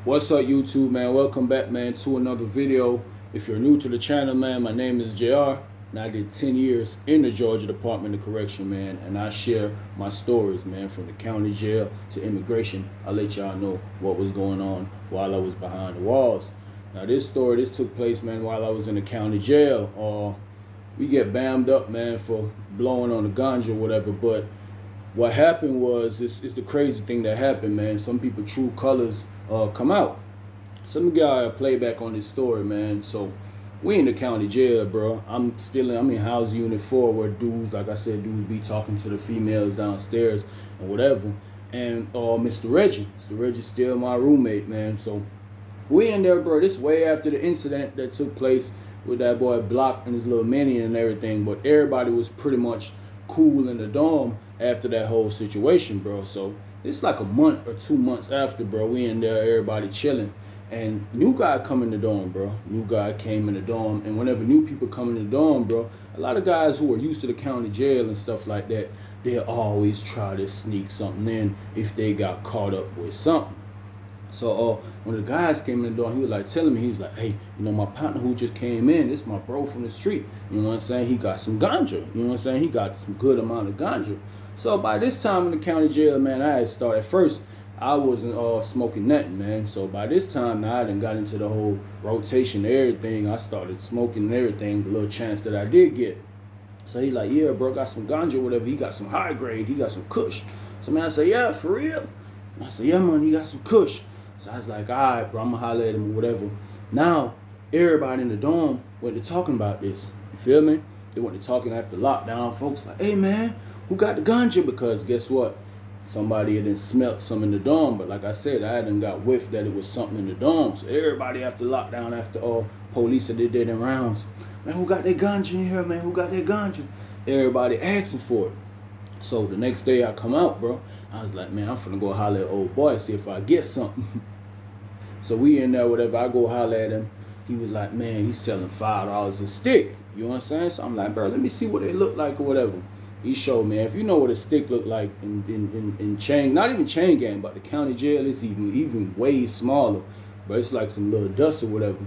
What's up, YouTube, man? Welcome back, man, to another video. If you're new to the channel, man, my name is JR, and I did 10 years in the Georgia Department of Correction, man, and I share my stories, man, from the county jail to immigration. I'll let y'all know what was going on while I was behind the walls. Now, this took place, man, while I was in the county jail. We get bammed up, man, for blowing on the ganja or whatever, but what happened was, it's the crazy thing that happened, man. Some people true colors come out. Some guy playback on this story, man. So we in the county jail, bro. I'm in house unit 4, where dudes, like I said, be talking to the females downstairs and whatever. And Mr. Reggie's still my roommate, man. So we in there, bro. This way after the incident that took place with that boy Block and his little mini and everything. But everybody was pretty much cool in the dorm after that whole situation, bro. So it's like a month or 2 months after, bro. We in there, everybody chilling. And new guy come in the dorm, bro. New guy came in the dorm. And whenever new people come in the dorm, bro, a lot of guys who are used to the county jail and stuff like that, they'll always try to sneak something in if they got caught up with something. So when the guys came in the door, he was like telling me, he's like, hey, my partner who just came in, this my bro from the street. You know what I'm saying? He got some ganja. You know what I'm saying? He got some good amount of ganja. So by this time in the county jail, man, I had started. At first, I wasn't smoking nothing, man. So by this time, now I done got into the whole rotation of everything. I started smoking and everything, the little chance that I did get. So he like, yeah, bro, got some ganja, whatever. He got some high grade. He got some kush. So man, I said, yeah, for real? I said, yeah, man, he got some kush. So I was like, all right, bro, I'm going to holler at him or whatever. Now, everybody in the dorm went to talking about this. You feel me? They went to talking after lockdown. Folks like, hey, man, who got the ganja? Because guess what? Somebody had done smelt some in the dorm. But like I said, I hadn't got whiffed that it was something in the dorm. So everybody after lockdown, after police that did their rounds, man, who got that ganja in here, man? Who got that ganja? Everybody asking for it. So the next day I come out, bro. I was like, man, I'm finna go holler at old boy, see if I get something. So we in there, whatever. I go holler at him. He was like, man, he's selling $5 a stick. You know what I'm saying? So I'm like, bro, let me see what they look like or whatever. He showed me. If you know what a stick look like in chain, not even chain gang, but the county jail is even way smaller. But it's like some little dust or whatever.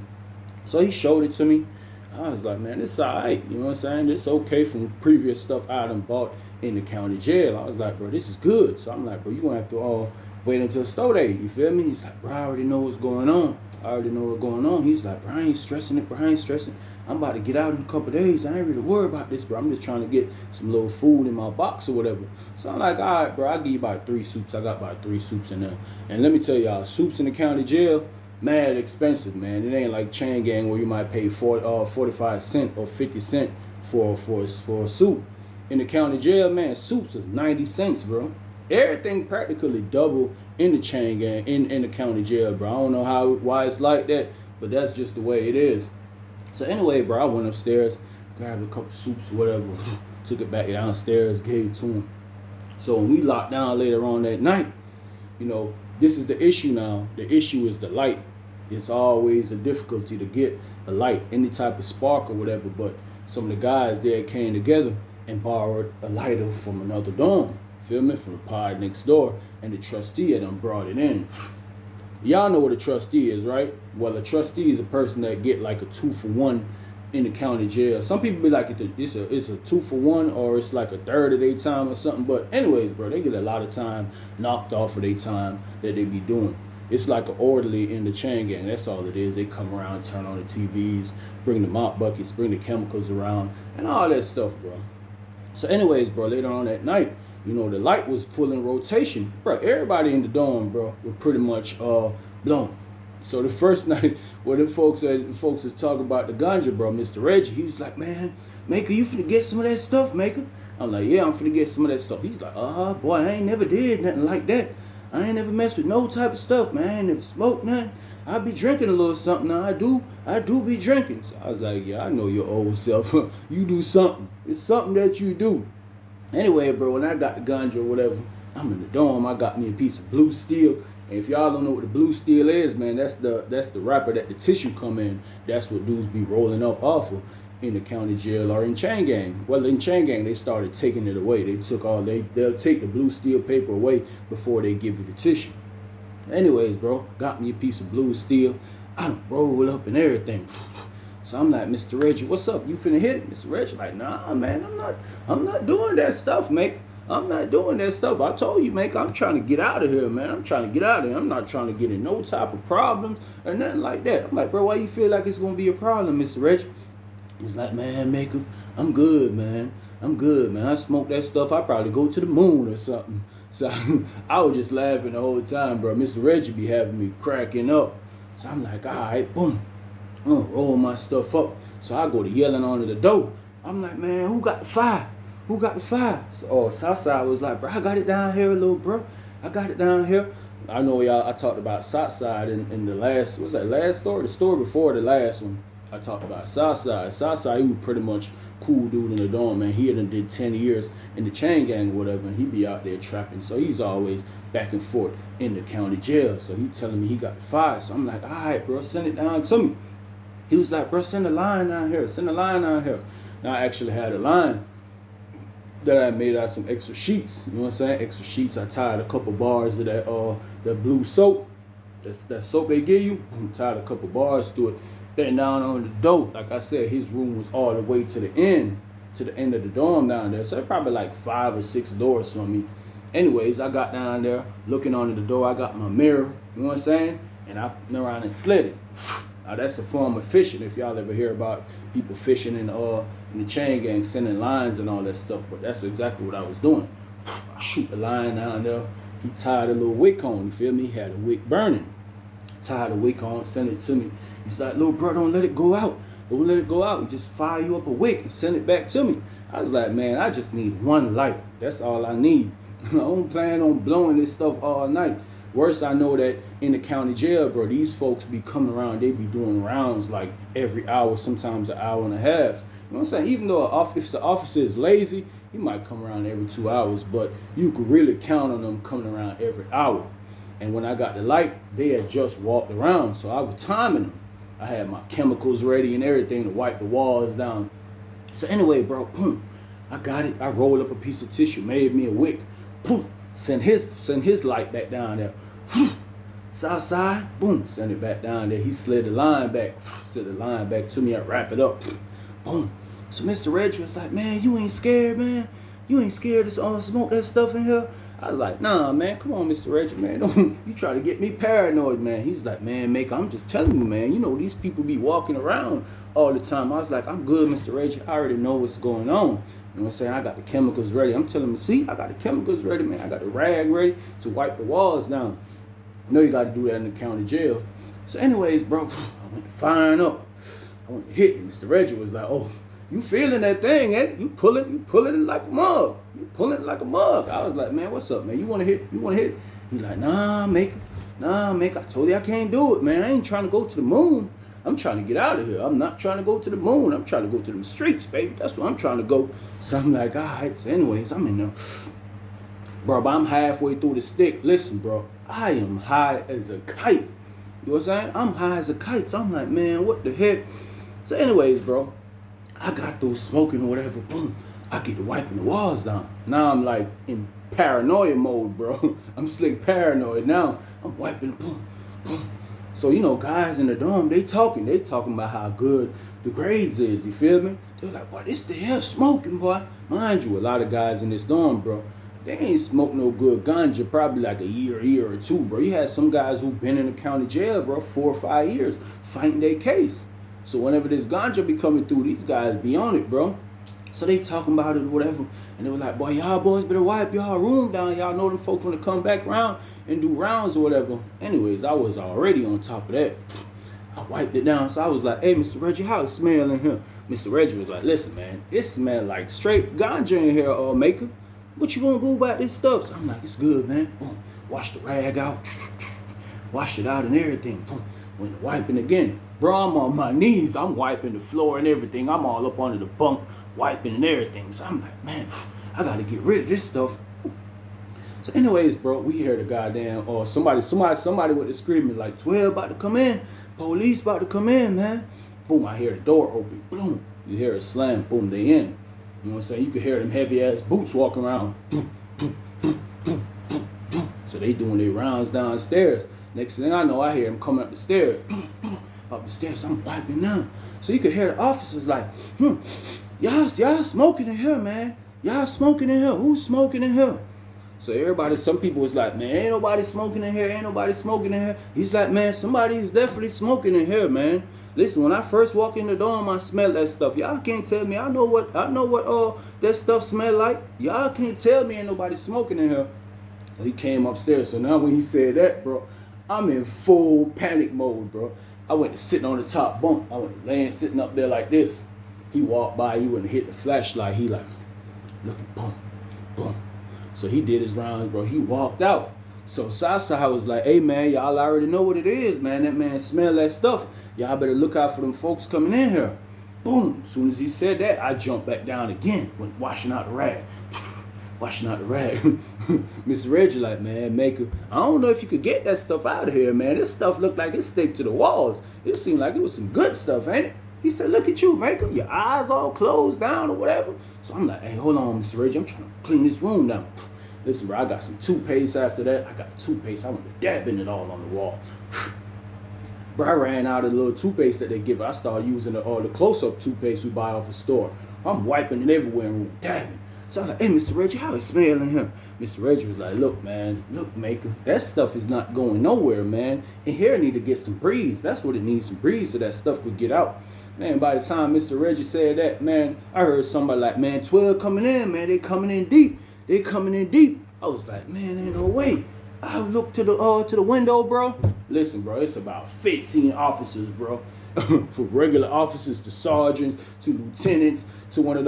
So he showed it to me. I was like, man, it's all right. You know what I'm saying? It's okay from previous stuff I done bought in the county jail. I was like, bro, this is good. So I'm like, bro, you gonna have to wait until store day. You feel me? He's like, bro, I already know what's going on. He's like, bro, I ain't stressing it, bro. I ain't stressing. I'm about to get out in a couple days. I ain't really worried about this, bro. I'm just trying to get some little food in my box or whatever. So I'm like, all right, bro, I'll give you about 3 soups. I got about 3 soups in there. And let me tell y'all, soups in the county jail, mad expensive, man. It ain't like chain gang where you might pay 45 cents or 50 cents for a soup. In the county jail, man, soups is 90 cents, bro. Everything practically double in the chain gang, in the county jail, bro. I don't know why it's like that, but that's just the way it is. So anyway, bro, I went upstairs, grabbed a couple soups or whatever, took it back downstairs, gave it to him. So when we locked down later on that night, this is the issue now. The issue is the light. It's always a difficulty to get a light, any type of spark or whatever, but some of the guys there came together and borrowed a lighter from another dorm, feel me, from the pod next door, and the trustee had done brought it in. Y'all know what a trustee is, right? Well, a trustee is a person that get like a 2-for-1 in the county jail. Some people be like, it's a 2-for-1, or it's like a third of their time or something. But anyways, bro, they get a lot of time knocked off of their time that they be doing. It's like an orderly in the chain gang. That's all it is. They come around, turn on the TVs, bring the mop buckets, bring the chemicals around, and all that stuff, bro. So anyways, bro, later on that night, the light was full in rotation. Bro, everybody in the dorm, bro, were pretty much blown. So the first night where the folks was talking about the ganja, bro, Mr. Reggie, he was like, man, Maker, you finna get some of that stuff, Maker? I'm like, yeah, I'm finna get some of that stuff. He's like, boy, I ain't never did nothing like that. I ain't never messed with no type of stuff, man. I ain't never smoked nothing. I be drinking a little something now. I do be drinking. So I was like, yeah, I know your old self. You do something. It's something that you do. Anyway, bro, when I got the ganja or whatever, I'm in the dorm. I got me a piece of blue steel. And if y'all don't know what the blue steel is, man, that's the wrapper that the tissue come in. That's what dudes be rolling up off of in the county jail or in chain gang. Well, in chain gang, they started taking it away. They'll take the blue steel paper away before they give you the tissue. Anyways, bro, got me a piece of blue steel. I done roll up and everything. So I'm like, Mr. Reggie, what's up? You finna hit it? Mr. Reggie like, nah, man, I'm not doing that stuff, mate. I'm not doing that stuff. I told you, mate, I'm trying to get out of here, man. I'm trying to get out of here. I'm not trying to get in no type of problems or nothing like that. I'm like, bro, why you feel like it's gonna be a problem, Mr. Reggie? He's like, man, Maker, I'm good, man. I'm good, man. I smoke that stuff. I probably go to the moon or something. So I was just laughing the whole time, bro. Mr. Reggie be having me cracking up. So I'm like, all right, boom. I'm gonna roll my stuff up. So I go to yelling onto the door. I'm like, man, who got the fire? Who got the fire? So Southside was like, bro, I got it down here, little bro. I got it down here. I know y'all, I talked about Southside in the last, what was that last story? The story before the last one. I talked about Southside. Southside, he was pretty much cool dude in the dorm, man. He had did 10 years in the chain gang or whatever, and he be out there trapping. So he's always back and forth in the county jail. So he telling me he got the fire. So I'm like, all right, bro, send it down to me. He was like, bro, send a line down here. Send a line down here. Now I actually had a line that I made out of some extra sheets. You know what I'm saying? Extra sheets. I tied a couple bars of that blue soap. That soap they give you. I tied a couple bars to it. Then down on the door, like I said, his room was all the way to the end of the dorm down there. So it probably like 5 or 6 doors from me. Anyways, I got down there looking under the door. I got my mirror, you know what I'm saying? And I went around and slid it. Now that's a form of fishing. If y'all ever hear about people fishing in the chain gang, sending lines and all that stuff. But that's exactly what I was doing. I shoot the line down there. He tied a little wick on, you feel me? He had a wick burning. Tied the wick on, sent it to me. He's like, little bro, don't let it go out. Don't let it go out. You just fire you up a wick and send it back to me. I was like, man, I just need one light. That's all I need. I don't plan on blowing this stuff all night. Worse, I know that in the county jail, bro, these folks be coming around. They be doing rounds like every hour, sometimes an hour and a half. You know what I'm saying? Even though if the officer is lazy, he might come around every 2 hours, but you could really count on them coming around every hour. And when I got the light, they had just walked around, so I was timing them. I had my chemicals ready and everything to wipe the walls down. So anyway, bro, boom, I got it. I rolled up a piece of tissue, made me a wick. Boom, send his light back down there. Southside, boom, send it back down there. He slid the line back, slid the line back to me. I wrap it up, boom. So Mr. Reggie was like, man, you ain't scared, man. You ain't scared to smoke that stuff in here. I was like, nah, man, come on, Mr. Reggie, man. Don't you try to get me paranoid, man. He's like, man, Maker, I'm just telling you, man. You know, these people be walking around all the time. I was like, I'm good, Mr. Reggie. I already know what's going on. You know what I'm saying? I got the chemicals ready. I'm telling him, see, I got the chemicals ready, man. I got the rag ready to wipe the walls down. You know you got to do that in the county jail. So anyways, bro, I went to firing up. I went to hit him. Mr. Reggie was like, oh, you feeling that thing, eh? You pulling it like a mug. You pulling it like a mug. I was like, man, what's up, man? You want to hit? You want to hit? He's like, nah, Maker. I told you I can't do it, man. I ain't trying to go to the moon. I'm trying to get out of here. I'm not trying to go to the moon. I'm trying to go to the streets, baby. That's where I'm trying to go. So I'm like, all right. So anyways, I'm in there. Bro, but I'm halfway through the stick. Listen, bro, I am high as a kite. You know what I'm saying? I'm high as a kite. So I'm like, man, what the heck? So anyways, bro, I got through smoking or whatever, boom, I get to wiping the walls down. Now I'm like in paranoia mode, bro. I'm slick paranoid now. I'm wiping, boom, boom. So, you know, guys in the dorm, they talking about how good the grades is, you feel me? They're like, boy, this the hell smoking, boy. Mind you, a lot of guys in this dorm, bro, they ain't smoked no good ganja probably like a year or two, bro. You had some guys who've been in the county jail, bro, 4 or 5 years fighting their case. So whenever this ganja be coming through, these guys be on it, bro. So they talking about it or whatever. And they were like, boy, y'all boys better wipe y'all room down. Y'all know them folks want to come back around and do rounds or whatever. Anyways, I was already on top of that. I wiped it down. So I was like, hey, Mr. Reggie, how it smell in here? Mr. Reggie was like, listen, man, it smell like straight ganja in here, Maker. What you gonna do about this stuff? So I'm like, it's good, man. Boom. Wash the rag out. Wash it out and everything. Boom. Went wiping again. Bro, I'm on my knees. I'm wiping the floor and everything. I'm all up under the bunk, wiping and everything. So I'm like, man, I gotta get rid of this stuff. So anyways, bro, we hear the goddamn, or somebody with the screaming like 12 about to come in. Police about to come in, man. Boom, I hear the door open. Boom, you hear it slam. Boom, they in. You know what I'm saying? You can hear them heavy ass boots walking around. Boom, boom, boom, boom, boom, boom. So they doing their rounds downstairs. Next thing I know, I hear him coming up the stairs. Up the stairs, I'm wiping down. So you could hear the officers like, y'all smoking in here, man. Y'all smoking in here. Who's smoking in here? So everybody, some people was like, man, ain't nobody smoking in here. Ain't nobody smoking in here. He's like, man, somebody is definitely smoking in here, man. Listen, when I first walk in the dorm, I smell that stuff. Y'all can't tell me. I know what that stuff smell like. Y'all can't tell me ain't nobody smoking in here. He came upstairs. So now when he said that, bro, I'm in full panic mode, bro. I went to sitting on the top bunk. I went to laying, sitting up there like this. He walked by. He went to hit the flashlight. He like, looking, boom, boom. So he did his rounds, bro. He walked out. So Southside was like, hey, man, y'all already know what it is, man. That man smell that stuff. Y'all better look out for them folks coming in here. Boom. As soon as he said that, I jumped back down again, went washing out the rag. Washing out the rag. Mr. Reggie like, man, Maker, I don't know if you could get that stuff out of here, man. This stuff looked like it stick to the walls. It seemed like it was some good stuff, ain't it? He said, look at you, Maker. Your eyes all closed down or whatever. So I'm like, hey, hold on, Mr. Reggie. I'm trying to clean this room down. Listen, bro, I got some toothpaste after that. I got the toothpaste. I went to dabbing it all on the wall. Bro, I ran out of the little toothpaste that they give. I started using the close-up toothpaste we buy off the store. I'm wiping it everywhere and dabbing. So I'm like, hey, Mr. Reggie, how it smell in here? Mr. Reggie was like, look, man, look, Maker, that stuff is not going nowhere, man. And here need to get some breeze. That's what it needs, some breeze, so that stuff could get out. Man, by the time Mr. Reggie said that, man, I heard somebody like, man, 12 coming in, man. They coming in deep. They coming in deep. I was like, man, ain't no way. I looked to the window, bro. Listen, bro, it's about 15 officers, bro. From regular officers to sergeants to lieutenants to one of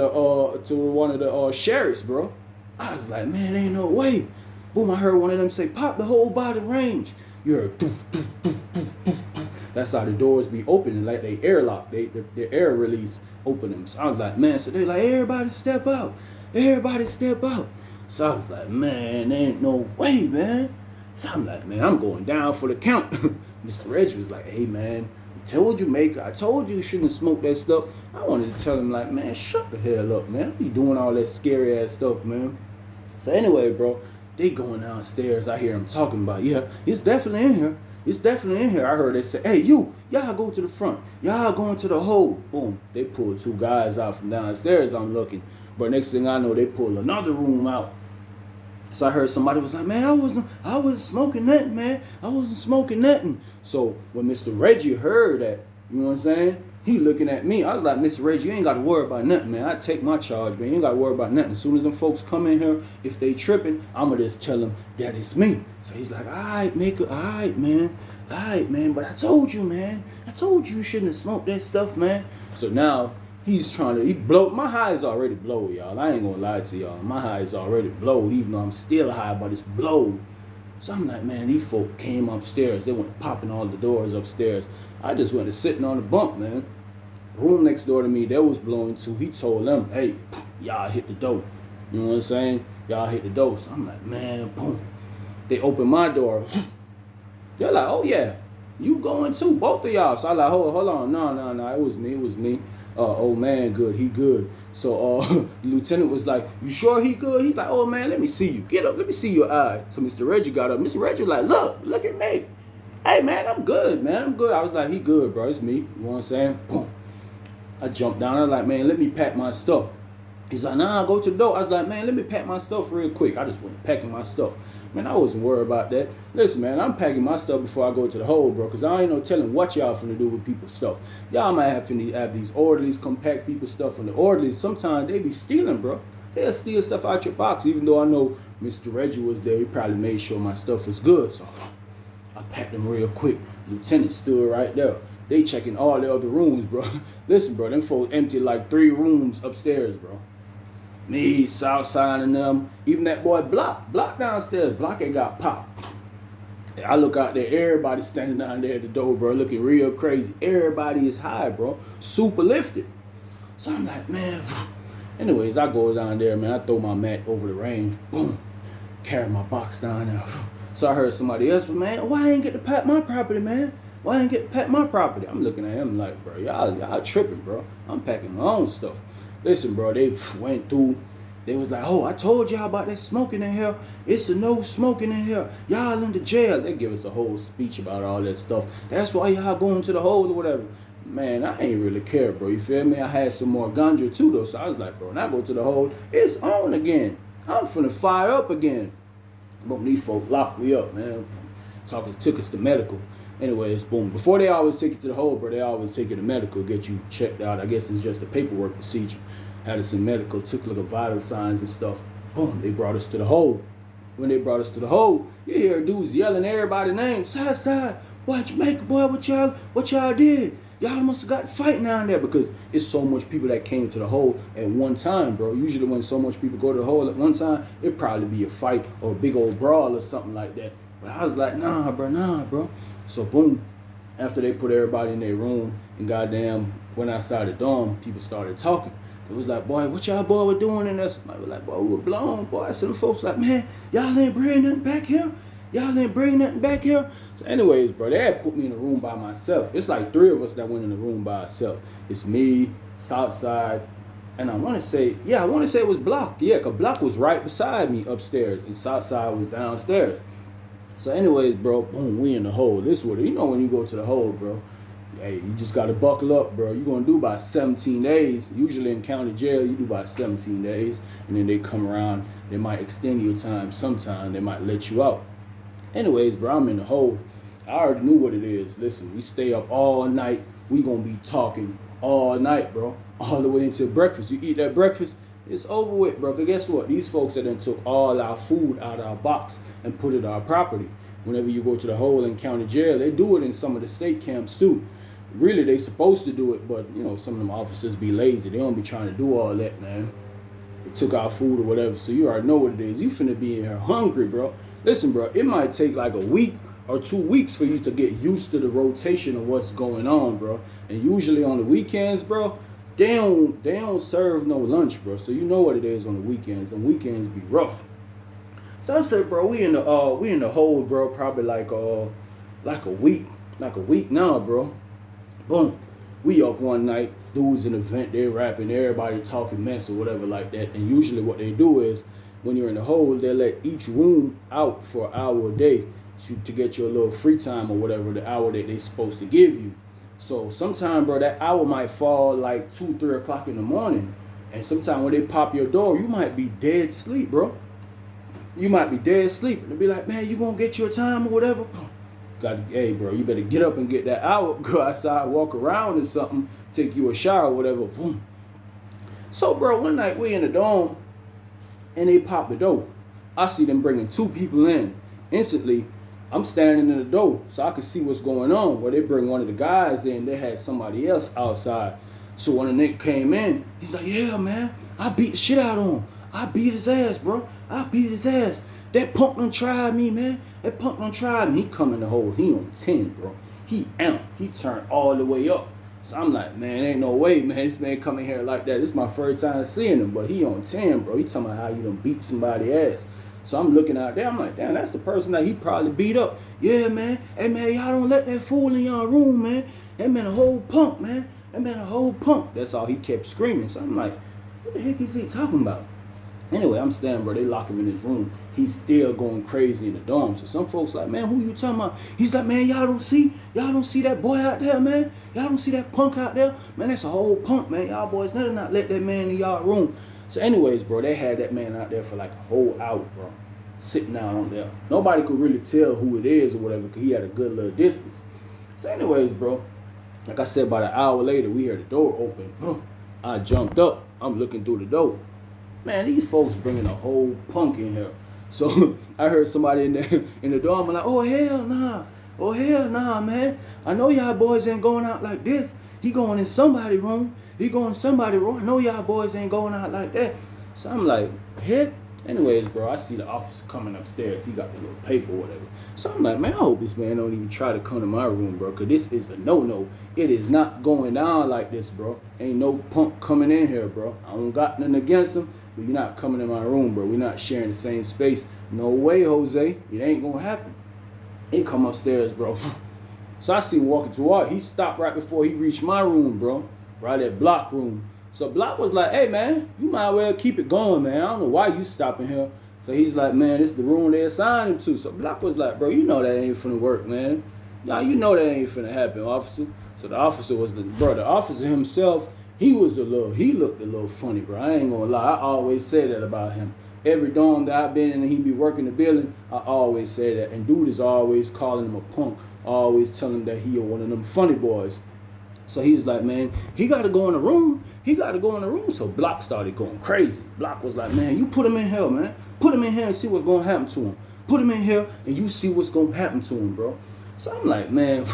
the sheriffs, bro. I was like, man, ain't no way. Boom, I heard one of them say, pop the whole body range. You heard doo, doo, doo, doo, doo, doo. That's how the doors be opening, like they airlock, the air release open them. So I was like, man, so they like, everybody step out. Everybody step out. So I was like, man, ain't no way, man. So I'm like, man, I'm going down for the count. Mr. Reggie was like, hey, man, I told you, Maker. I told you shouldn't smoke that stuff. I wanted to tell him, like, man, shut the hell up, man. You doing all that scary ass stuff, man. So anyway, bro, they going downstairs. I hear them talking about, yeah, it's definitely in here. It's definitely in here. I heard they say, hey, y'all go to the front. Y'all going to the hole. Boom. They pulled two guys out from downstairs. I'm looking. But next thing I know, they pulled another room out. So I heard somebody was like, man, I wasn't smoking nothing, man. I wasn't smoking nothing. So when Mr. Reggie heard that, you know what I'm saying? He looking at me. I was like, Mr. Reggie, you ain't got to worry about nothing, man. I take my charge, man. You ain't got to worry about nothing. As soon as them folks come in here, if they tripping, I'm going to just tell them that it's me. So he's like, all right, Maker, all right, man. All right, man. But I told you, man. I told you shouldn't have smoked that stuff, man. So now he's trying to, my high is already blowed, y'all. I ain't going to lie to y'all. My high is already blowed, even though I'm still high, but it's blowed. So I'm like, man, these folk came upstairs. They went popping all the doors upstairs. I just went to sitting on the bunk, man. Room next door to me, that was blowing too. He told them, hey, y'all hit the door. You know what I'm saying? Y'all hit the door. So I'm like, man, boom. They opened my door. They're like, oh, yeah, you going too, both of y'all. So I like, hold on. No, it was me. Oh, man, good. He good. So the lieutenant was like, you sure he good? He's like, oh, man, let me see you. Get up. Let me see your eye. So Mr. Reggie got up. Mr. Reggie was like, look at me. Hey, man, I'm good, man. I'm good. I was like, he good, bro. It's me. You know what I'm saying? Boom. I jumped down. I was like, man, let me pack my stuff. He's like, nah, go to the door. I was like, man, let me pack my stuff real quick. I just went packing my stuff. Man, I wasn't worried about that. Listen, man, I'm packing my stuff before I go to the hole, bro, because I ain't no telling what y'all finna do with people's stuff. Y'all might have these orderlies come pack people's stuff, and the orderlies, sometimes they be stealing, bro. They'll steal stuff out your box. Even though I know Mr. Reggie was there, he probably made sure my stuff was good. So I packed them real quick. Lieutenant stood right there. They checking all the other rooms, bro. Listen, bro, them folks emptied like 3 rooms upstairs, bro. Me, Southside, and them. Even that boy Block downstairs. Block ain't got popped. I look out there, everybody standing down there at the door, bro, looking real crazy. Everybody is high, bro. Super lifted. So I'm like, man. Anyways, I go down there, man. I throw my mat over the range. Boom. Carry my box down there. So I heard somebody else, man, why I ain't get to pat my property, man? Why I ain't get to pat my property? I'm looking at him like, bro, y'all tripping, bro. I'm packing my own stuff. Listen, bro, they went through. They was like, oh, I told y'all about that smoking in here. It's a no smoking in here. Y'all in the jail. They give us a whole speech about all that stuff. That's why y'all going to the hole or whatever. Man, I ain't really care, bro. You feel me? I had some more ganja too, though. So I was like, bro, when I go to the hole, it's on again. I'm finna fire up again. Boom, these folks locked me up, man. Took us to medical. Anyways, boom. Before they always take you to the hole, bro, they always take you to medical, get you checked out. I guess it's just a paperwork procedure. Had us in medical, took a look at vital signs and stuff. Boom, they brought us to the hole. When they brought us to the hole, you hear dudes yelling everybody's name. Southside, boy, Jamaica, boy, what y'all did? Y'all must have got fighting down there because it's so much people that came to the hole at one time, bro. Usually when so much people go to the hole at one time, it'd probably be a fight or a big old brawl or something like that. But I was like, nah, bro. So boom, after they put everybody in their room and goddamn went outside the dorm, people started talking. It was like, boy, what y'all boy were doing in there? Somebody was like, boy, we were blown, boy. So the folks like, man, y'all ain't bring nothing back here? Y'all ain't bring nothing back here? So anyways, bro, they had put me in a room by myself. It's like 3 of us that went in the room by ourselves. It's me, Southside, and I want to say it was Block. Yeah, because Block was right beside me upstairs, and Southside was downstairs. So anyways, bro, boom, we in the hole. This what, you know when you go to the hole, bro, hey, you just got to buckle up, bro. You're going to do about 17 days. Usually in county jail, you do about 17 days. And then they come around. They might extend your time sometime. They might let you out. Anyways, bro, I'm in the hole. I already knew what it is. Listen, we stay up all night. We going to be talking all night, bro. All the way until breakfast. You eat that breakfast, it's over with, bro. Because guess what? These folks that done took all our food out of our box and put it on our property. Whenever you go to the hole in county jail, they do it in some of the state camps too. Really, they supposed to do it, but you know, some of them officers be lazy. They don't be trying to do all that, man. They took our food or whatever, so you already know what it is. You finna be in here hungry, bro. Listen, bro, it might take like a week or 2 weeks for you to get used to the rotation of what's going on, bro. And usually on the weekends, bro, they don't serve no lunch, bro. So you know what it is on the weekends. And weekends be rough. So I said, bro, we in the hole, bro, probably like a week now, bro. Boom. We up one night, dudes in the vent, they're rapping, everybody talking mess or whatever like that. And usually what they do is, when you're in the hole, they let each room out for an hour a day to get you a little free time or whatever, the hour that they supposed to give you. So sometime, bro, that hour might fall like 2, 3 o'clock in the morning. And sometime when they pop your door, you might be dead asleep, bro. You might be dead asleep. And they'll be like, man, you gonna get your time or whatever? Hey, bro, you better get up and get that hour, go outside, walk around or something, take you a shower or whatever. Boom. So, bro, one night we in the dorm and they pop the door. I see them bringing 2 people in. Instantly, I'm standing in the door so I could see what's going on. Well, they bring one of the guys in, they had somebody else outside. So when the nigga came in, he's like, yeah, man, I beat the shit out of him. I beat his ass, bro. I beat his ass. That punk done tried me, man. That punk done tried me. He come in the hole. He on 10, bro. He amped. He turned all the way up. So I'm like, man, ain't no way, man. This man coming here like that. This is my first time seeing him, but he on 10, bro. He talking about how you done beat somebody's ass. So I'm looking out there. I'm like, damn, that's the person that he probably beat up. Yeah, man. Hey, man, y'all don't let that fool in y'all room, man. That man a whole punk, man. That man a whole punk. That's all he kept screaming. So I'm like, what the heck is he talking about? Anyway, I'm standing, bro. They lock him in his room. He's still going crazy in the dorm. So some folks like, man, who you talking about? He's like, man, y'all don't see that boy out there, man. Y'all don't see that punk out there? Man, that's a whole punk, man. Y'all boys better not let that man in y'all room. So anyways, bro, they had that man out there for like a whole hour, bro. Sitting down on there. Nobody could really tell who it is or whatever because he had a good little distance. So anyways, bro, like I said, about an hour later, we heard the door open. I jumped up. I'm looking through the door. Man, these folks bringing a whole punk in here. So I heard somebody in the dorm like, oh, hell nah. Oh, hell nah, man. I know y'all boys ain't going out like this. He going in somebody's room. He going in somebody's room. I know y'all boys ain't going out like that. So I'm like, heck. Anyways, bro, I see the officer coming upstairs. He got the little paper or whatever. So I'm like, man, I hope this man don't even try to come to my room, bro, because this is a no-no. It is not going down like this, bro. Ain't no punk coming in here, bro. I don't got nothing against him, but you're not coming in my room, bro. We're not sharing the same space. No way, Jose. It ain't going to happen. He come upstairs, bro. So I see him walking toward. He stopped right before he reached my room, bro. Right at Block room. So Block was like, hey man, you might well keep it going, man. I don't know why you stopping here. So he's like, man, this is the room they assigned him to. So Block was like, bro, you know that ain't finna work, man. Nah, you know that ain't finna happen, officer. So the officer was the officer himself, he looked a little funny, bro. I ain't gonna lie. I always say that about him. Every dorm that I've been in and he be working the building, I always say that. And dude is always calling him a punk, always telling him that he one of them funny boys. So he was like, man, he got to go in the room. He got to go in the room. So Block started going crazy. Block was like, man, you put him in here, man. Put him in here and see what's going to happen to him. Put him in here and you see what's going to happen to him, bro. So I'm like, man.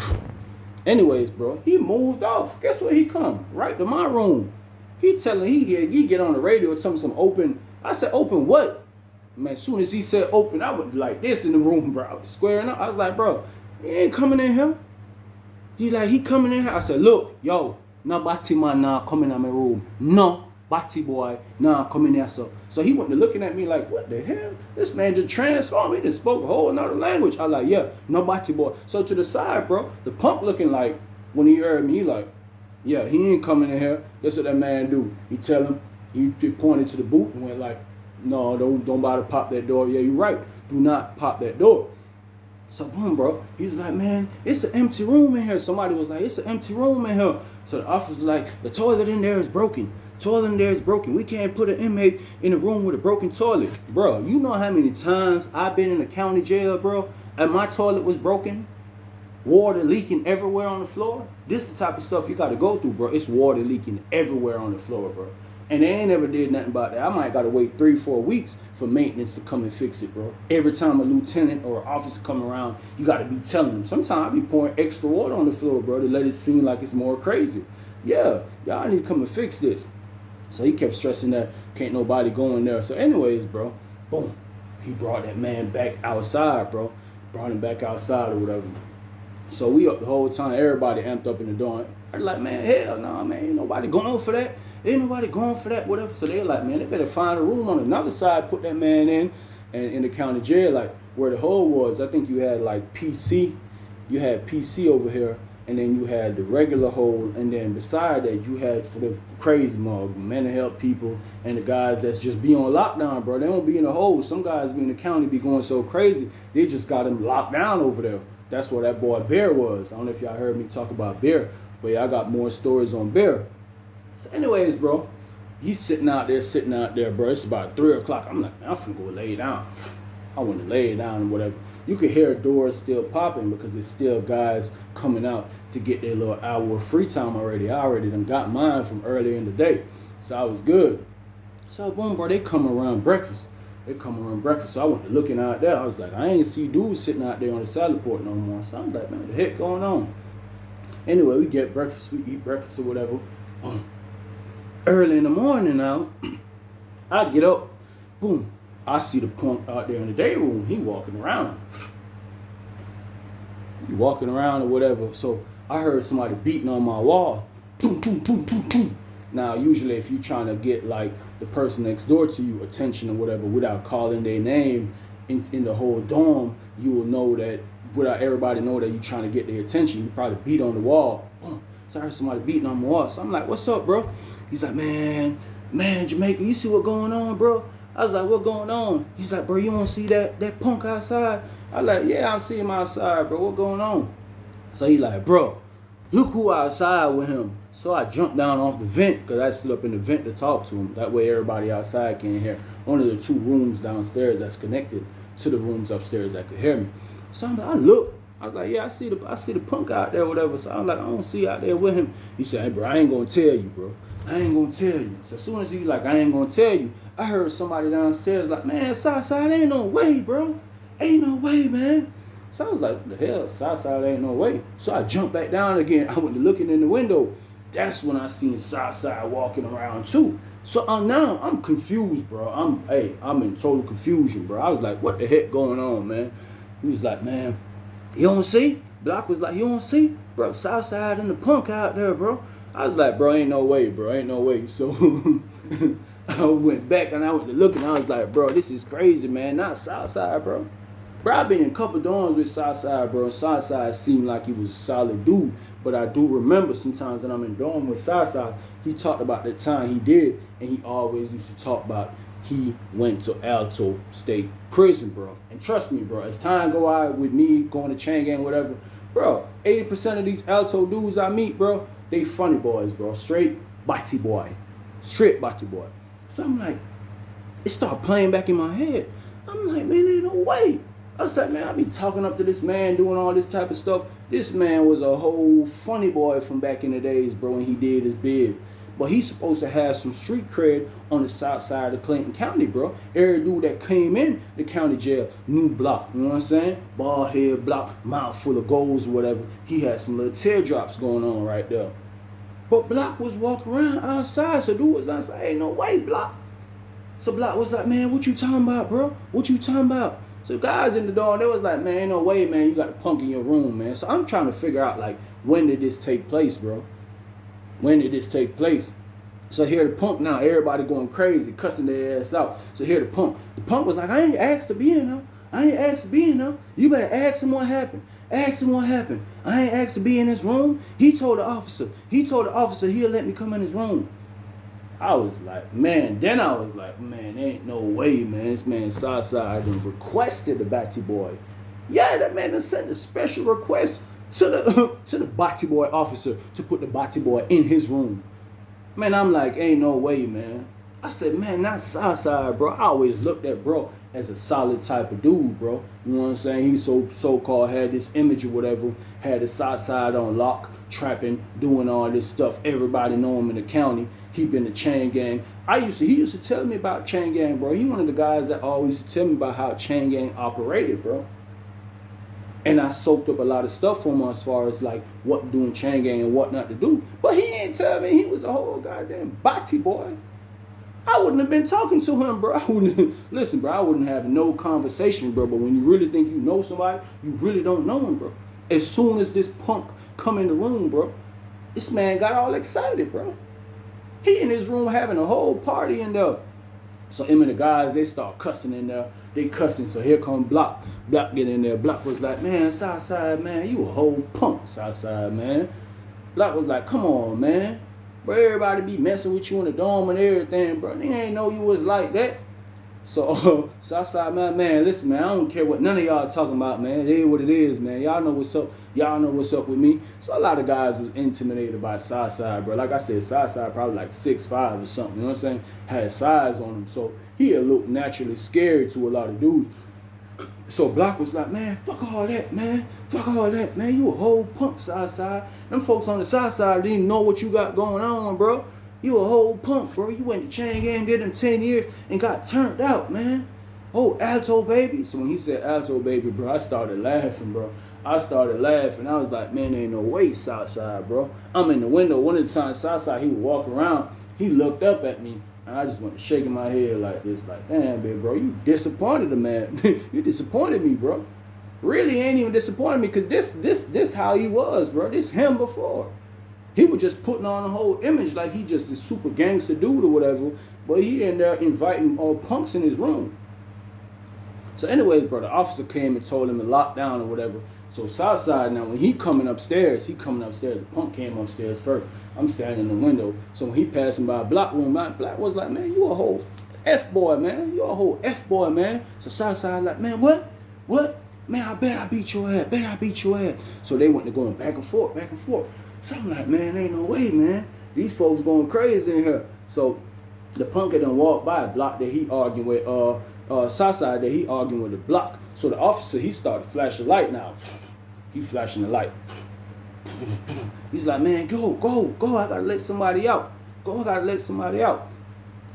Anyways, bro, he moved off. Guess where he come? Right to my room. He get on the radio, tell me some open. I said, open what? Man, as soon as he said open, I was like this in the room, bro. I was squaring up. I was like, bro, he ain't coming in here. He coming in here. I said, look, yo, no batty man now coming in my room. No batty boy now coming here. So he went to looking at me like, what the hell? This man just transformed. He just spoke a whole nother language. I like, yeah, no batty boy. So to the side, bro, the punk looking like, when he heard me, he like, yeah, he ain't coming in here. That's what that man do. He tell him, he pointed to the boot and went like, no, don't bother pop that door. Yeah, you're right. Do not pop that door. So boom, bro. He's like, man, it's an empty room in here. Somebody was like, it's an empty room in here. So the officer was like, the toilet in there is broken. Toilet in there is broken. We can't put an inmate in a room with a broken toilet. Bro, you know how many times I've been in the county jail, bro, and my toilet was broken? Water leaking everywhere on the floor. This is the type of stuff you got to go through, bro. It's water leaking everywhere on the floor, bro. And they ain't never did nothing about that. I might got to wait 3-4 weeks for maintenance to come and fix it, bro. Every time a lieutenant or an officer come around, you got to be telling them. Sometimes I be pouring extra water on the floor, bro, to let it seem like it's more crazy. Yeah, y'all need to come and fix this. So he kept stressing that can't nobody go in there. So anyways, bro, boom. He brought that man back outside, bro. Brought him back outside or whatever. So we up the whole time, everybody amped up in the door. I'm like, man, hell no, man, ain't nobody going for that. Ain't nobody going for that, whatever. So they're like, man, they better find a room on another side, put that man in, and in the county jail, like where the hole was. I think you had like PC. You had PC over here, and then you had the regular hole, and then beside that, you had for the crazy mug, mental health people, and the guys that's just be on lockdown, bro. They don't be in the hole. Some guys be in the county be going so crazy, they just got them locked down over there. That's where that boy Bear was. I don't know if y'all heard me talk about Bear, but yeah, I got more stories on Bear. So anyways, bro, he's sitting out there, bro. It's about 3 o'clock. I'm like, man, I'm finna go lay down. I want to lay down and whatever. You could hear doors still popping because there's still guys coming out to get their little hour of free time already. I already done got mine from earlier in the day. So I was good. So boom, bro, they come around breakfast. So I went to looking out there. I was like, I ain't see dudes sitting out there on the salad port no more. So I'm like, man, what the heck going on? Anyway, we get breakfast. We eat breakfast or whatever. Early in the morning now, I get up, boom, I see the punk out there in the day room. He walking around or whatever. So I heard somebody beating on my wall. Boom, boom, boom, boom, boom. Now, usually if you're trying to get like the person next door to you attention or whatever without calling their name in the whole dorm, you will know that without everybody know that you're trying to get their attention, you probably beat on the wall. Boom. So I heard somebody beating on my wall. So I'm like, what's up, bro? He's like, man, Jamaica, you see what going on, bro? I was like, what going on? He's like, bro, you don't see that punk outside? I was like, yeah, I'm seeing him outside, bro. What going on? So he like, bro, look who outside with him. So I jumped down off the vent because I stood up in the vent to talk to him. That way everybody outside can hear. One of the 2 rooms downstairs that's connected to the rooms upstairs that could hear me. So I'm like, I look. I was like, yeah, I see the punk out there or whatever. So I'm like, I don't see out there with him. He said, hey, bro, I ain't going to tell you, bro. I ain't going to tell you. So as soon as he like, I ain't going to tell you, I heard somebody downstairs like, man, Southside, ain't no way, bro. Ain't no way, man. So I was like, what the hell? Southside ain't no way. So I jumped back down again. I went to looking in the window. That's when I seen Southside walking around too. So now I'm confused, bro. I'm in total confusion, bro. I was like, what the heck going on, man? He was like, man, you don't see? Block was like, you don't see? Bro, Southside and the punk out there, bro. I was like, bro, ain't no way, bro. Ain't no way. So I went back and I went to look and I was like, bro, this is crazy, man. Not Southside, bro. Bro, I've been in a couple dorms with Southside, bro. Southside seemed like he was a solid dude. But I do remember sometimes that I'm in dorm with Southside, he talked about the time he did, and he always used to talk about he went to Alto State Prison, bro. And trust me, bro, as time go on with me going to chain gang, whatever, bro, 80% of these Alto dudes I meet, bro, they funny boys, bro. Straight body boy. Straight body boy. So I'm like, it started playing back in my head. I'm like, man, ain't no way. I was like, man, I be talking up to this man, doing all this type of stuff. This man was a whole funny boy from back in the days, bro, when he did his bid. But he's supposed to have some street cred on the south side of Clayton County, bro. Every dude that came in the county jail, new block, you know what I'm saying? Bald head block, mouth full of goals or whatever. He had some little teardrops going on right there. But Block was walking around outside, so dude was like, ain't no way, Block. So Block was like, man, what you talking about, bro? What you talking about? So guys in the door, they was like, man, ain't no way, man, you got a punk in your room, man. So I'm trying to figure out, like, when did this take place, bro? When did this take place? So here the punk now, everybody going crazy, cussing their ass out. So here the punk. The punk was like, I ain't asked to be in there. I ain't asked to be in there. You better ask him what happened. Ask him what happened. I ain't asked to be in his room. He told the officer he'll let me come in his room. I was like, man, then I was like, man, ain't no way, man. This man Southside done requested the Batty Boy. Yeah, that man done sent a special request to the Batty Boy officer to put the Batty Boy in his room. Man, I'm like, ain't no way, man. I said, man, not Southside, bro. I always looked at bro as a solid type of dude, bro. You know what I'm saying? He so-called had this image or whatever, had the Southside on lock, trapping, doing all this stuff. Everybody know him in the county. He been the chain gang. He used to tell me about chain gang, bro. He one of the guys that always used to tell me about how chain gang operated, bro. And I soaked up a lot of stuff from him as far as like what to do in chain gang and what not to do. But he ain't tell me he was a whole goddamn body boy. I wouldn't have been talking to him, bro. Listen, bro, I wouldn't have no conversation, bro. But when you really think you know somebody, you really don't know him, bro. As soon as this punk come in the room, bro, this man got all excited, bro. He in his room having a whole party in there. So him and the guys, they start cussing in there. They cussing. So here come Block. Block get in there. Block was like, man, Southside, man, you a whole punk, Southside, man. Block was like, come on, man. Bro, everybody be messing with you in the dorm and everything, bro. They ain't know you was like that. So Southside, man, listen, man, I don't care what none of y'all talking about, man. It is what it is, man. Y'all know what's up. Y'all know what's up with me. So a lot of guys was intimidated by Southside, bro. Like I said, Southside probably like 6'5" or something, you know what I'm saying? Had size on him. So he looked naturally scary to a lot of dudes. So Block was like, man, fuck all that, man. Fuck all that, man. You a whole punk, Southside. Them folks on the Southside didn't know what you got going on, bro. You a whole punk, bro. You went to chain gang, did them 10 years, and got turned out, man. Oh, Alto baby. So when he said Alto baby, bro, I started laughing, bro. I started laughing. I was like, man, ain't no way, Southside, bro. I'm in the window. One of the times Southside, he would walk around. He looked up at me, and I just went shaking my head like this, like, damn, big bro, you disappointed the man. You disappointed me, bro. Really ain't even disappointed me, because this how he was, bro. This him before. He was just putting on a whole image like he just this super gangster dude or whatever, but he in there inviting all punks in his room. So anyways, bro, the officer came and told him to lock down or whatever. So Southside now, when he coming upstairs, the punk came upstairs first. I'm standing in the window. So when he passing by Block room, Block was like, man, you a whole F-boy, man. You a whole F-boy, man. So Southside like, man, what? Man, I bet I beat your ass. So they went to going back and forth. So I'm like, man, ain't no way, man. These folks going crazy in here. So the punk had done walked by Block that he arguing with, Southside that he arguing with the Block. So the officer, he started flashing light now. He flashing the light. He's like, man, go. I gotta let somebody out.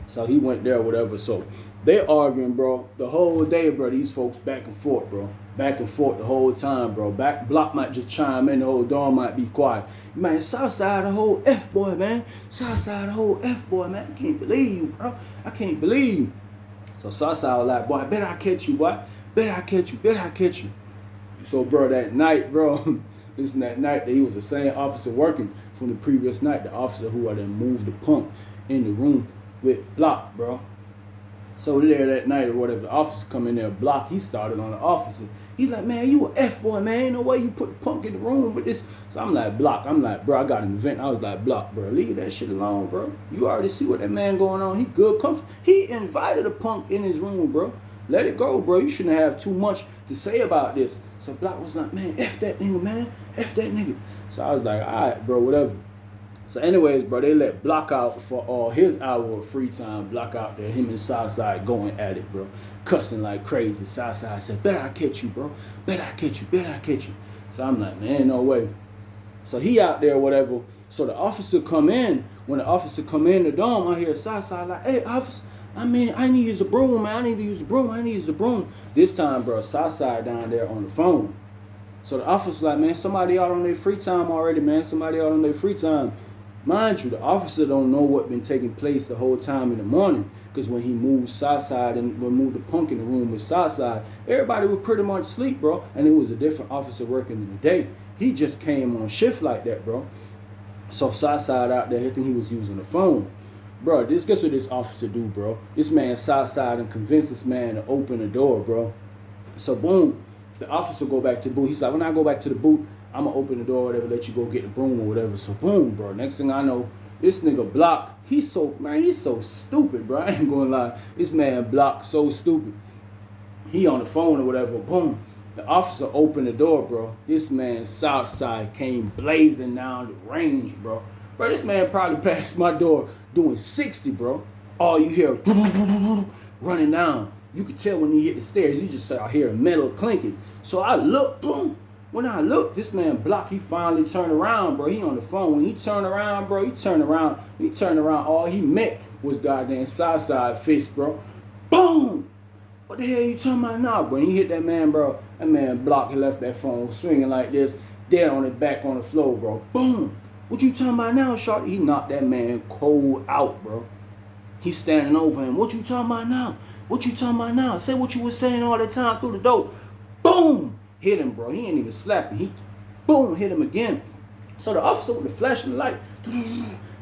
So he went there, whatever. So they arguing, bro, the whole day, bro. These folks back and forth, bro. Back and forth the whole time, bro. Block might just chime in, the whole dorm might be quiet. Man, Southside the whole F-boy, man. Southside the whole F-boy, man. I can't believe you, bro. I can't believe you. So Southside was like, boy, I bet I catch you, boy. Bet I catch you. So, bro, that night, bro, listen, that night that he was the same officer working from the previous night, the officer who had then moved the punk in the room with Block, bro. So there that night or whatever, the officer come in there, block. He started on the officer. He's like, man, you a F-boy, man. Ain't no way you put the punk in the room with this. So I'm like, block. I'm like, bro, I got an event. I was like, block, bro. Leave that shit alone, bro. You already see what that man going on. He good, comfort. He invited a punk in his room, bro. Let it go, bro. You shouldn't have too much to say about this. So block was like, man, F that nigga, man. F that nigga. So I was like, all right, bro, whatever. So anyways, bro, they let Block out for his hour of free time. Block out there, him and Southside going at it, bro. Cussing like crazy. Southside said, better I catch you, bro. Better I catch you. Better I catch you. So I'm like, man, no way. So he out there, whatever. So the officer come in. When the officer come in the dome, I hear Southside like, hey, officer, I need to use the broom, man. I need to use the broom. I need to use the broom. This time, bro, Southside down there on the phone. So the officer's like, man, somebody out on their free time already, man. Somebody out on their free time. Mind you, the officer don't know what been taking place the whole time in the morning. Because when he moved Southside and moved the punk in the room with Southside, everybody was pretty much asleep, bro. And it was a different officer working in the day. He just came on shift like that, bro. So Southside out there, I think he was using the phone. Bro, guess what this officer do, bro? This man Southside and convinced this man to open the door, bro. So boom, the officer go back to the booth. He's like, when I go back to the booth, I'm gonna open the door, whatever, let you go get the broom or whatever. So boom, bro. Next thing I know, this nigga Block, he's so stupid, bro. I ain't gonna lie. This man Block so stupid. He on the phone or whatever. Boom. The officer opened the door, bro. This man Southside came blazing down the range, bro. Bro, this man probably passed my door doing 60, bro. All you hear running down. You could tell when he hit the stairs. You just I hear metal clinking. So I look, boom. When I look, this man Block, he finally turned around, bro. He on the phone. When he turned around, bro, he turned around. All he met was goddamn Southside fist, bro. Boom! What the hell you talking about now, bro? When he hit that man, bro, that man Block, he left that phone swinging like this, dead on his back on the floor, bro. Boom! What you talking about now, shorty? He knocked that man cold out, bro. He's standing over him. What you talking about now? What you talking about now? Say what you was saying all the time through the door. Boom! Hit him, bro. He ain't even slapping. He, boom, hit him again. So the officer with the flashing the light,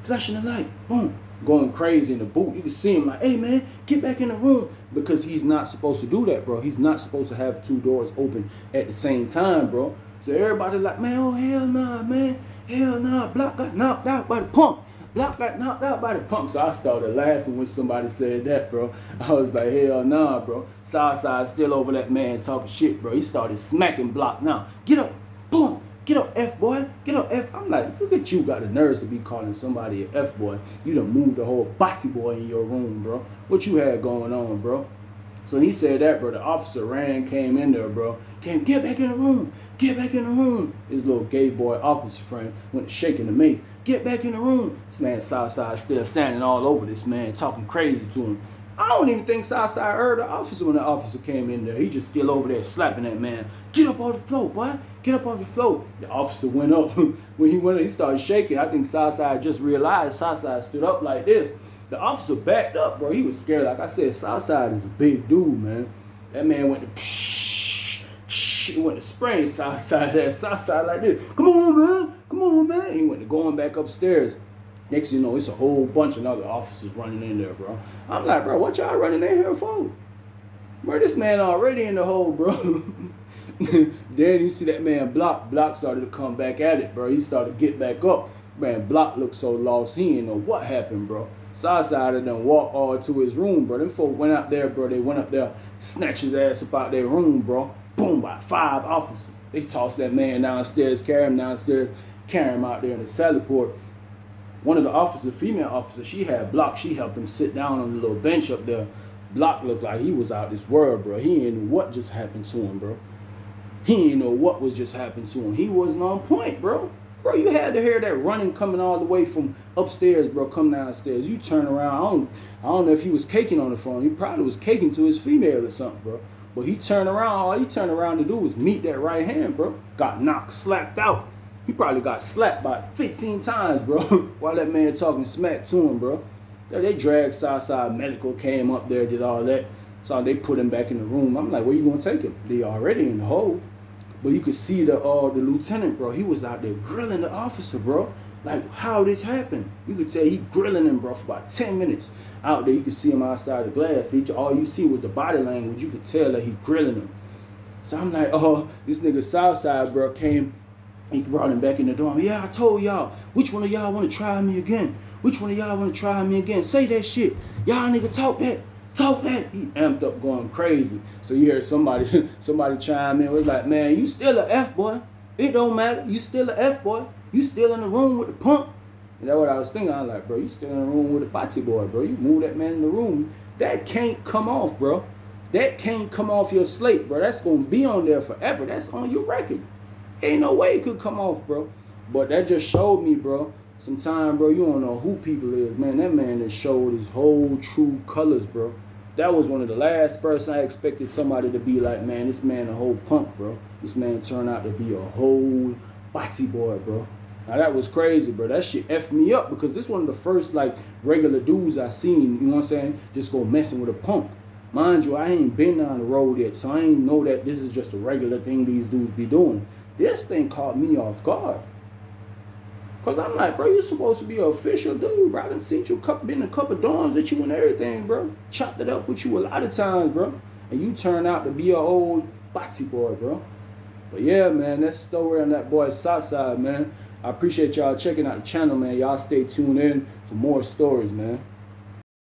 flashing the light, boom, going crazy in the booth. You can see him like, hey, man, get back in the room. Because he's not supposed to do that, bro. He's not supposed to have two doors open at the same time, bro. So everybody like, man, oh, hell nah, man. Hell nah. Block got knocked out by the punk. Block got knocked out by the punk. So I started laughing when somebody said that, bro. I was like, hell nah, bro. Southside still over that man talking shit, bro. He started smacking Block now. Get up. Boom. Get up, F-boy. Get up, F. I'm like, look at you got the nerves to be calling somebody an F-boy. You done moved the whole body boy in your room, bro. What you had going on, bro? So he said that, bro. The officer came in there, bro. Get back in the room. Get back in the room. His little gay boy officer friend went shaking the mace. Get back in the room. This man Southside still standing all over this man, talking crazy to him. I don't even think Southside heard the officer when the officer came in there. He just still over there slapping that man. Get up off the floor, boy. Get up off the floor. The officer went up. When he went up, he started shaking. I think Southside just realized. Southside stood up like this. The officer backed up, bro. He was scared. Like I said, Southside is a big dude, man. That man went to he went to spraying Southside. Southside like this. Come on, man. Come on, man. He went to going back upstairs. Next thing you know, it's a whole bunch of other officers running in there, bro. I'm like, bro, what y'all running in here for? Bro, this man already in the hole, bro. Then you see that man Block started to come back at it, bro. He started to get back up. Man, Block looked so lost, he didn't know what happened, bro. Southside had done walked all to his room, bro. Them folk went up there, bro. They went up there, snatched his ass up out their room, bro. Boom, by 5 officers. They tossed that man downstairs, carry him downstairs, carry him out there in the sallyport. One of the officers, female officer, she had Block. She helped him sit down on the little bench up there. Block looked like he was out this world, bro. He didn't know what just happened to him, bro. He didn't know what was just happened to him. He wasn't on point, bro. Bro, you had to hear that running coming all the way from upstairs, bro, come downstairs. You turn around. I don't know if he was caking on the phone. He probably was caking to his female or something, bro. But he turned around. All he turned around to do was meet that right hand, bro. Got knocked, slapped out. He probably got slapped by 15 times, bro, while that man talking smack to him, bro. They dragged Southside. Medical came up there, did all that. So they put him back in the room. I'm like, where you going to take him? They already in the hole. But you could see the lieutenant, bro. He was out there grilling the officer, bro. Like, how this happened? You could tell he grilling him, bro, for about 10 minutes. Out there, you could see him outside the glass. All you see was the body language. You could tell that he grilling him. So I'm like, oh, this nigga Southside, bro, came. He brought him back in the dorm. Yeah, I told y'all. Which one of y'all want to try me again? Which one of y'all want to try me again? Say that shit. Y'all nigga talk that. Talk that. He amped up going crazy. So you hear somebody chime in. Was like, man, you still a F boy. It don't matter. You still a F boy. You still in the room with the punk. And that's what I was thinking. I was like, bro, you still in the room with the body boy, bro. You move that man in the room. That can't come off, bro. That can't come off your slate, bro. That's going to be on there forever. That's on your record. Ain't no way it could come off, bro. But that just showed me, bro. Sometimes, bro, you don't know who people is, man. That man that showed his whole true colors, bro. That was one of the last person I expected somebody to be like, man, this man a whole punk, bro. This man turned out to be a whole body boy, bro. Now that was crazy, bro. That shit effed me up because this one of the first like regular dudes I seen, you know what I'm saying, just go messing with a punk. Mind you, I ain't been down the road yet, so I ain't know that this is just a regular thing these dudes be doing. This thing caught me off guard. Cause I'm like, bro, you supposed to be an official dude, bro. I done seen you been in a couple dorms with you and everything, bro. Chopped it up with you a lot of times, bro. And you turn out to be an old body boy, bro. But yeah, man, that's the story on that boy Southside, man. I appreciate y'all checking out the channel, man. Y'all stay tuned in for more stories, man.